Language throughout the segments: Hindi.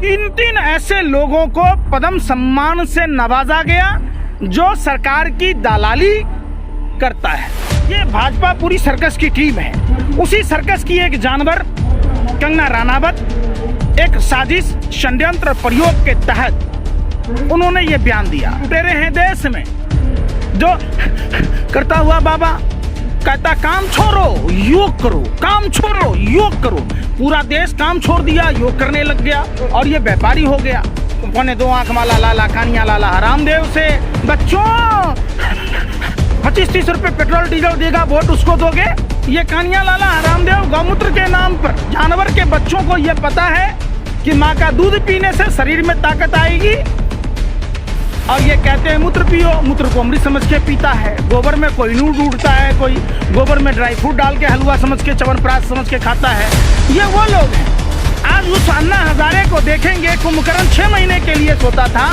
तीन ऐसे लोगों को पद्म सम्मान से नवाजा गया जो सरकार की दलाली करता है। ये भाजपा पूरी सर्कस की टीम है। उसी सर्कस की एक जानवर कंगना रनावत एक साजिश षड्यंत्र प्रयोग के तहत उन्होंने ये बयान दिया। तेरे हैं देश में जो करता हुआ बाबा कहता काम छोड़ो योग करो, काम छोड़ो योग करो। पूरा देश काम छोड़ दिया, योग करने लग गया और ये व्यापारी हो गया। पौने 2 आंख वाला लाला कानिया लाला हरामदेव से बच्चों 25-30 रुपए पेट्रोल डीजल देगा, वोट उसको दोगे। ये कानिया लाला हरामदेव गौमूत्र के नाम पर जानवर के बच्चों को ये पता है कि माँ का दूध पीने से शरीर में ताकत आएगी और ये कहते हैं मूत्र पियो। मूत्र को अमृत समझ के पीता है। गोबर में कोई नूर ढूंढता है, कोई गोबर में ड्राई फ्रूट डाल के हलवा समझ के च्यवनप्राश समझ के खाता है। ये वो लोग हैं। आज उस अन्ना हजारे को देखेंगे। कुंभकर्ण 6 महीने के लिए सोता था।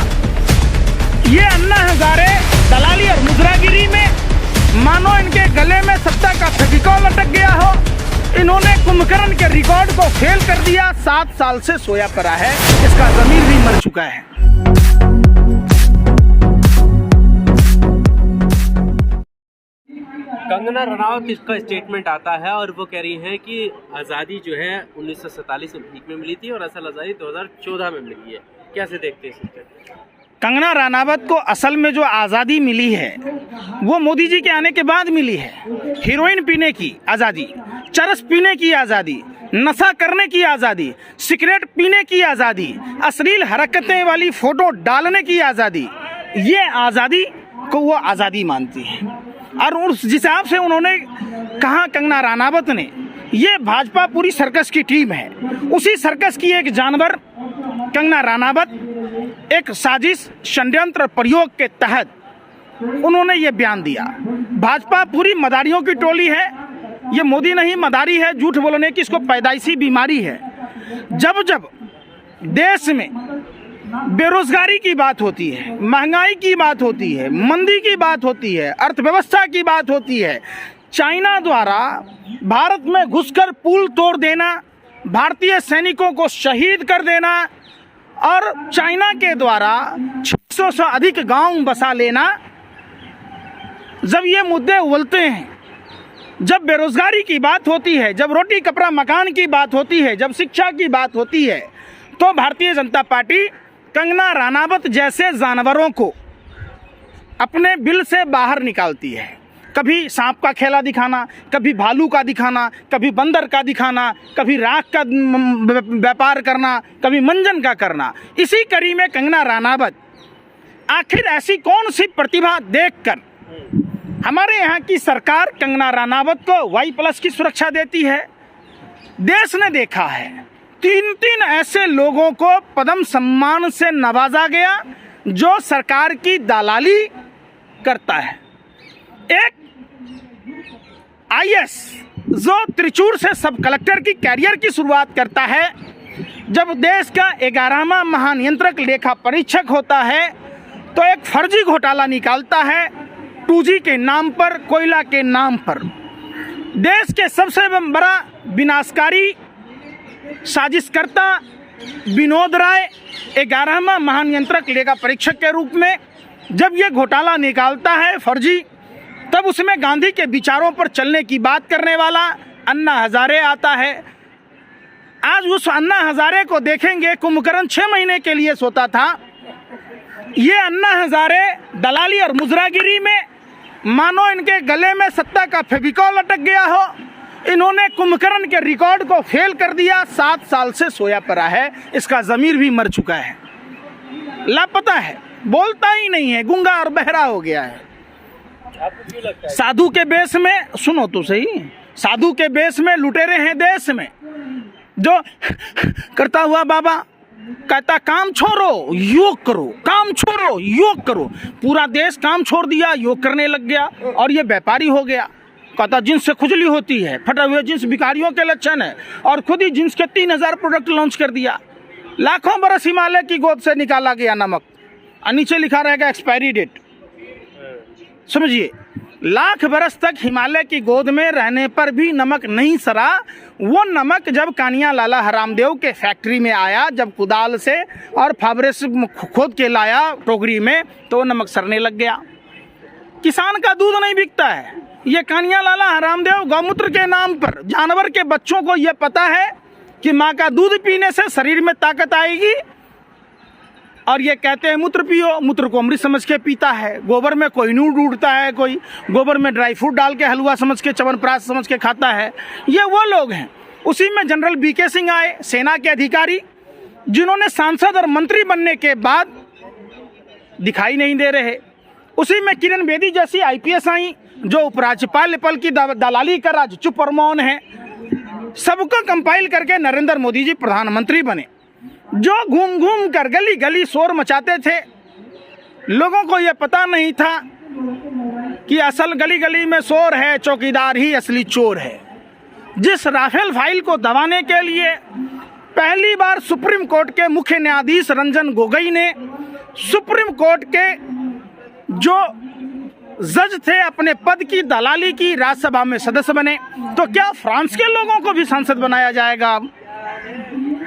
ये अन्ना हजारे दलाली और मुद्रागिरी में मानो इनके गले में सत्ता का फेविकॉल लटक गया हो। इन्होंने कुंभकर्ण के रिकॉर्ड को फेल कर दिया। 7 साल से सोया पड़ा है, इसका जमीर भी मर चुका है। कंगना रनावत का स्टेटमेंट आता है और वो कह रही हैं कि आज़ादी जो है 1947 में भीख में मिली थी और असल आज़ादी 2014 में मिली है। कैसे देखते हैं? कंगना रनावत को असल में जो आज़ादी मिली है वो मोदी जी के आने के बाद मिली है। हीरोइन पीने की आज़ादी, चरस पीने की आज़ादी, नशा करने की आज़ादी, सिगरेट पीने की आज़ादी, अश्लील हरकतें वाली फोटो डालने की आज़ादी, ये आज़ादी को वो आज़ादी मानती है। और उस हिसाब से उन्होंने कहा कंगना रनावत ने, ये भाजपा पूरी सर्कस की टीम है। उसी सर्कस की एक जानवर कंगना रनावत एक साजिश षड्यंत्र प्रयोग के तहत उन्होंने ये बयान दिया। भाजपा पूरी मदारियों की टोली है। ये मोदी नहीं मदारी है। झूठ बोलने की इसको पैदाइशी बीमारी है। जब जब देश में बेरोजगारी की बात होती है, महंगाई की बात होती है, मंदी की बात होती है, अर्थव्यवस्था की बात होती है, चाइना द्वारा भारत में घुसकर पुल तोड़ देना, भारतीय सैनिकों को शहीद कर देना और चाइना के द्वारा 600 से अधिक गांव बसा लेना, जब ये मुद्दे उबलते हैं, जब बेरोजगारी की बात होती है, जब रोटी कपड़ा मकान की बात होती है, जब शिक्षा की बात होती है, तो भारतीय जनता पार्टी कंगना रनावत जैसे जानवरों को अपने बिल से बाहर निकालती है। कभी सांप का खेला दिखाना, कभी भालू का दिखाना, कभी बंदर का दिखाना, कभी राख का व्यापार करना, कभी मंजन का करना। इसी कड़ी में कंगना रनावत आखिर ऐसी कौन सी प्रतिभा देखकर हमारे यहाँ की सरकार कंगना रनावत को Y+ की सुरक्षा देती है। देश ने देखा है 3 ऐसे लोगों को पद्म सम्मान से नवाजा गया जो सरकार की दलाली करता है। एक IS जो त्रिचूर से सब कलेक्टर की कैरियर की शुरुआत करता है। जब देश का 11वां महानियंत्रक लेखा परीक्षक होता है तो एक फर्जी घोटाला निकालता है 2G के नाम पर, कोयला के नाम पर। देश के सबसे बड़ा विनाशकारी साजिशकर्ता विनोद राय 11वां महानियंत्रक लेखा परीक्षक के रूप में जब ये घोटाला निकालता है फर्जी, तब उसमें गांधी के विचारों पर चलने की बात करने वाला अन्ना हजारे आता है। आज उस अन्ना हजारे को देखेंगे। कुंभकर्ण 6 महीने के लिए सोता था। ये अन्ना हजारे दलाली और मुजरागिरी में मानो इनके गले में सत्ता का फेविकॉल लटक गया हो। इन्होंने कुंभकर्ण के रिकॉर्ड को फेल कर दिया। 7 साल से सोया पड़ा है, इसका जमीर भी मर चुका है, लापता है, बोलता ही नहीं है, गूंगा और बहरा हो गया है। आपको क्यों लगता है? साधु के बेस में, सुनो तो सही, साधु के बेस में लुटेरे हैं देश में जो करता हुआ बाबा कहता काम छोड़ो योग करो, काम छोड़ो योग करो। पूरा देश काम छोड़ दिया, योग करने लग गया और ये व्यापारी हो गया। कहता जींस से खुजली होती है, फटा हुए जींस भिखारियों के लक्षण है और खुद ही जींस के 3000 प्रोडक्ट लॉन्च कर दिया। लाखों बरस हिमालय की गोद से निकाला गया नमक और नीचे लिखा रहेगा एक्सपायरी डेट। समझिए, लाख बरस तक हिमालय की गोद में रहने पर भी नमक नहीं सरा। वो नमक जब कानिया लाला हरामदेव के फैक्ट्री में आया, जब कुदाल से और फावरे से खोद के लाया टोकरी में, तो वो नमक सरने लग गया। किसान का दूध नहीं बिकता है। ये कानिया लाला हरामदेव गौमूत्र के नाम पर जानवर के बच्चों को ये पता है कि माँ का दूध पीने से शरीर में ताकत आएगी, और ये कहते हैं मूत्र पियो। मूत्र को अमृत समझ के पीता है। गोबर में कोहिनूर ढूंढता है, कोई गोबर में ड्राई फ्रूट डाल के हलवा समझ के, च्यवनप्राश समझ के खाता है। ये वो लोग हैं। उसी में जनरल बीके सिंह आए, सेना के अधिकारी, जिन्होंने सांसद और मंत्री बनने के बाद दिखाई नहीं दे रहे। उसी में किरण बेदी जैसी आईपीएस आई, जो उपराज्यपाल पल की दलाली कर आज चुप और मौन है। सबको कंपाइल करके नरेंद्र मोदी जी प्रधानमंत्री बने, जो घूम घूम कर गली गली शोर मचाते थे। लोगों को यह पता नहीं था कि असल गली गली में शोर है, चौकीदार ही असली चोर है। जिस राफेल फाइल को दबाने के लिए पहली बार सुप्रीम कोर्ट के मुख्य न्यायाधीश रंजन गोगोई ने सुप्रीम कोर्ट के जो जज थे अपने पद की दलाली की, राज्यसभा में सदस्य बने, तो क्या फ्रांस के लोगों को भी सांसद बनाया जाएगा?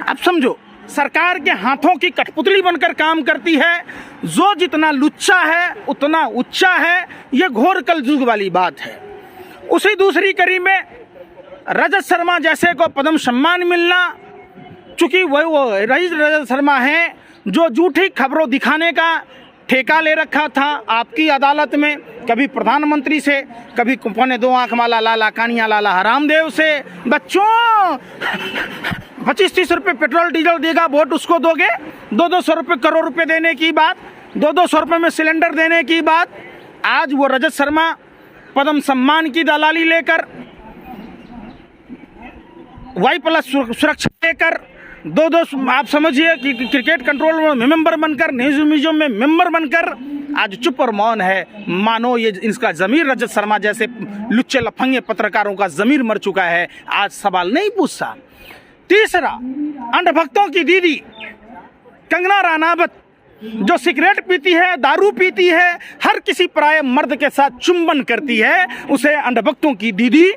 अब समझो, सरकार के हाथों की कठपुतली बनकर काम करती है। जो जितना लुच्चा है उतना उच्चा है। ये घोर कलयुग वाली बात है। उसी दूसरी कड़ी में रजत शर्मा जैसे को पद्म सम्मान मिलना, चूंकि वो रजत शर्मा है जो झूठी खबरों दिखाने का ठेका ले रखा था आपकी अदालत में, कभी प्रधानमंत्री से, कभी 2.25 आंख वाला लाला कानिया लाला हरामदेव से। बच्चों 25-30 रुपये पेट्रोल डीजल देगा, वोट उसको दोगे। 200 रुपये करोड़ रुपए देने की बात, 200 रुपये में सिलेंडर देने की बात। आज वो रजत शर्मा पद्म सम्मान की दलाली लेकर, Y+ सुरक्षा लेकर, 2 आप समझिए कि क्रिकेट कंट्रोल में मेंबर बनकर, न्यूज म्यूजियम में मेंबर बनकर आज चुप और मौन है। मानो ये इसका जमीर, रजत शर्मा जैसे लुच्चे लफंगे पत्रकारों का जमीर मर चुका है, आज सवाल नहीं पूछता। तीसरा, अंधभक्तों की दीदी कंगना रनावत, जो सिगरेट पीती है, दारू पीती है, हर किसी पराये मर्द के साथ चुंबन करती है, उसे अंधभक्तों की दीदी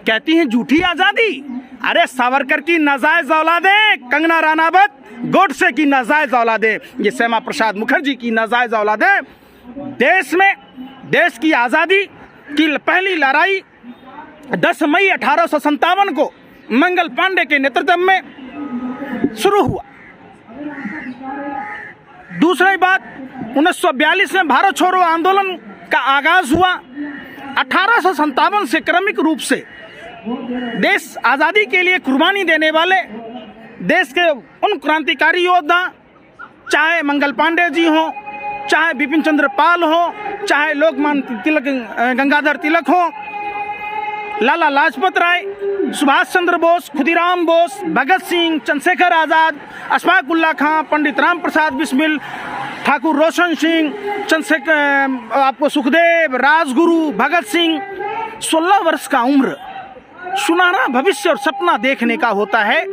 कहती हैं झूठी आजादी। अरे सावरकर की नाजायज औलादे कंगना रनावत, गोडसे की नाजायज औलादे, ये श्यामा प्रसाद मुखर्जी की नाजायज औलादे, देश में देश की आजादी की पहली लड़ाई 10 मई 1857 को मंगल पांडे के नेतृत्व में शुरू हुआ। दूसरी बात, 1942 में भारत छोड़ो आंदोलन का आगाज हुआ। 1857 से क्रमिक रूप से देश आज़ादी के लिए कुर्बानी देने वाले देश के उन क्रांतिकारी योद्धा, चाहे मंगल पांडे जी हों, चाहे बिपिन चंद्र पाल हो, चाहे लोकमान्य तिलक गंगाधर तिलक हो, लाला लाजपत राय, सुभाष चंद्र बोस, खुदीराम बोस, भगत सिंह, चंद्रशेखर आज़ाद, अशफाक उल्ला खां, पंडित राम प्रसाद बिस्मिल, ठाकुर रोशन सिंह, चंद्रशेखर, आपको सुखदेव, राजगुरु, भगत सिंह। 16 वर्ष का उम्र सुनहरा भविष्य और सपना देखने का होता है,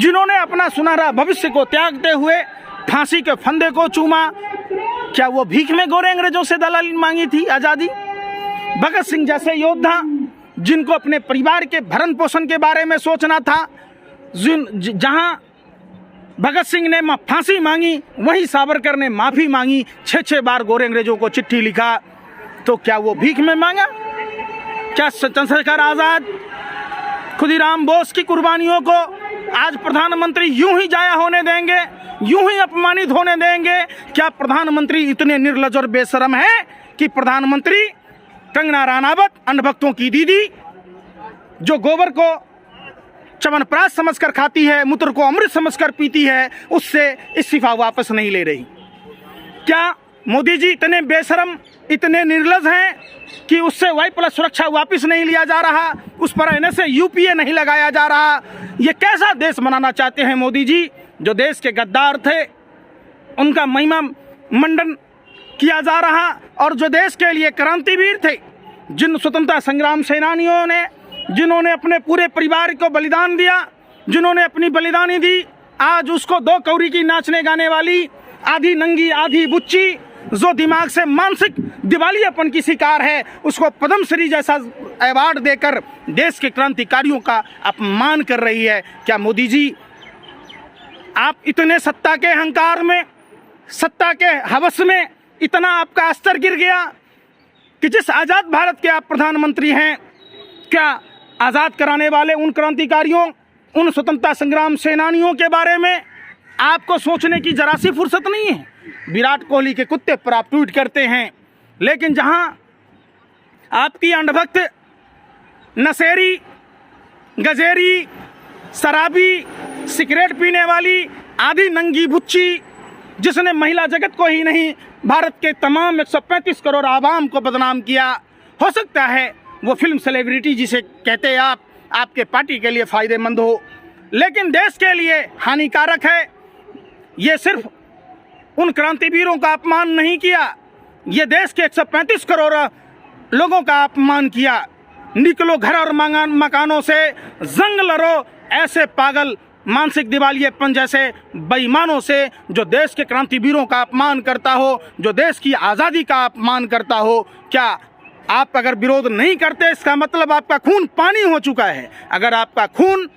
जिन्होंने अपना सुनहरा भविष्य को त्यागते हुए फांसी के फंदे को चूमा। क्या वो भीख में गोरे अंग्रेजों से दलाली मांगी थी आजादी? भगत सिंह जैसे योद्धा, जिनको अपने परिवार के भरण पोषण के बारे में सोचना था, जहां भगत सिंह ने फांसी मांगी, वहीं सावरकर ने माफी मांगी, 6 बार गोरे अंग्रेजों को चिट्ठी लिखा। तो क्या वो भीख में मांगा? क्या चंद्रशेखर आजाद, खुदीराम बोस की कुर्बानियों को आज प्रधानमंत्री यूं ही जाया होने देंगे, यूं ही अपमानित होने देंगे? क्या प्रधानमंत्री इतने निर्लज और बेशरम है कि प्रधानमंत्री कंगना रनावत, अंधभक्तों की दीदी, जो गोबर को च्यवनप्राश समझकर खाती है, मूत्र को अमृत समझकर पीती है, उससे इस्तीफा वापस नहीं ले रही? क्या मोदी जी इतने बेशरम, इतने निर्लज हैं कि उससे Y+ सुरक्षा वापस नहीं लिया जा रहा, उस पर NSA UPA नहीं लगाया जा रहा? ये कैसा देश बनाना चाहते हैं मोदी जी? जो देश के गद्दार थे उनका महिमा मंडन किया जा रहा, और जो देश के लिए क्रांतिवीर थे, जिन स्वतंत्रता संग्राम सेनानियों ने, जिन्होंने अपने पूरे परिवार को बलिदान दिया, जिन्होंने अपनी बलिदानी दी, आज उसको 2 कौड़ी की नाचने गाने वाली, आधी नंगी आधी बुच्ची, जो दिमाग से मानसिक दिवालियापन की शिकार है, उसको पद्मश्री जैसा अवार्ड देकर देश के क्रांतिकारियों का अपमान कर रही है। क्या मोदी जी आप इतने सत्ता के अहंकार में, सत्ता के हवस में इतना आपका स्तर गिर गया कि जिस आज़ाद भारत के आप प्रधानमंत्री हैं, क्या आज़ाद कराने वाले उन क्रांतिकारियों, उन स्वतंत्रता संग्राम सेनानियों के बारे में आपको सोचने की जरा सी फुर्सत नहीं है? विराट कोहली के कुत्ते पर आप ट्वीट करते हैं, लेकिन जहां आपकी अंधभक्त, नशेरी, गजेरी, शराबी, सिगरेट पीने वाली, आधी नंगी बुच्ची, जिसने महिला जगत को ही नहीं भारत के तमाम 135 करोड़ आवाम को बदनाम किया, हो सकता है वो फिल्म सेलिब्रिटी जिसे कहते हैं आप, आपके पार्टी के लिए फ़ायदेमंद हो, लेकिन देश के लिए हानिकारक है। ये सिर्फ उन क्रांतिवीरों का अपमान नहीं किया, ये देश के 135 करोड़ लोगों का अपमान किया। निकलो घर और मकानों से, जंग लड़ो ऐसे पागल मानसिक दिवालियेपन जैसे बेईमानों से, जो देश के क्रांतिवीरों का अपमान करता हो, जो देश की आज़ादी का अपमान करता हो। क्या आप अगर विरोध नहीं करते, इसका मतलब आपका खून पानी हो चुका है। अगर आपका खून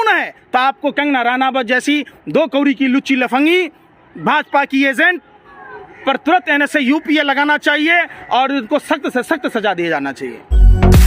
है तो आपको कंगना रनावत जैसी 2 कौड़ी की लुच्ची लफंगी भाजपा की एजेंट पर तुरंत NSA UPA लगाना चाहिए और इनको सख्त से सख्त सजा दिया जाना चाहिए।